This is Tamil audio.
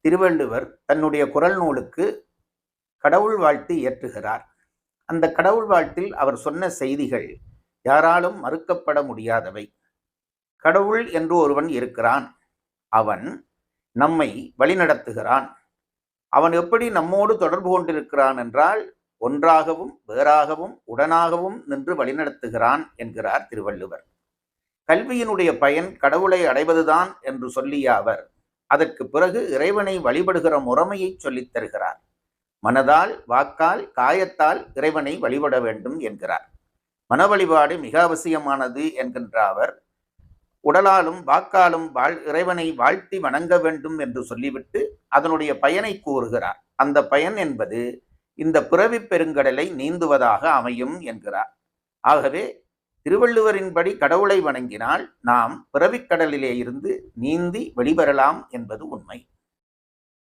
திருவள்ளுவர் தன்னுடைய குறள் நூலுக்கு கடவுள் வாழ்த்து இயற்றுகிறார். அந்த கடவுள் வாழ்த்தில் அவர் சொன்ன செய்திகள் யாராலும் மறுக்கப்பட முடியாதவை. கடவுள் என்று ஒருவன் இருக்கிறான். அவன் நம்மை வழிநடத்துகிறான். அவன் எப்படி நம்மோடு தொடர்பு கொண்டிருக்கிறான் என்றால், ஒன்றாகவும் வேறாகவும் உடனாகவும் நின்று வழிநடத்துகிறான் என்கிறார் திருவள்ளுவர். கல்வியினுடைய பயன் கடவுளை அடைவதுதான் என்று சொல்லிய அவர் அதற்கு பிறகு இறைவனை வழிபடுகிற முறைமையை சொல்லித் தருகிறார். மனதால், வாக்கால், காயத்தால் இறைவனை வழிபட வேண்டும் என்கிறார். மன வழிபாடு மிக அவசியமானது என்கின்ற அவர் உடலாலும் வாக்காலும் இறைவனை வாழ்த்தி வணங்க வேண்டும் என்று சொல்லிவிட்டு அதனுடைய பயனை கூறுகிறார். அந்த பயன் என்பது இந்த பிறவி பெருங்கடலை நீந்துவதாக அமையும் என்கிறார். ஆகவே திருவள்ளுவரின்படி கடவுளை வணங்கினால் நாம் பிறவிக்கடலிலே இருந்து நீந்தி வெளிவரலாம் என்பது உண்மை.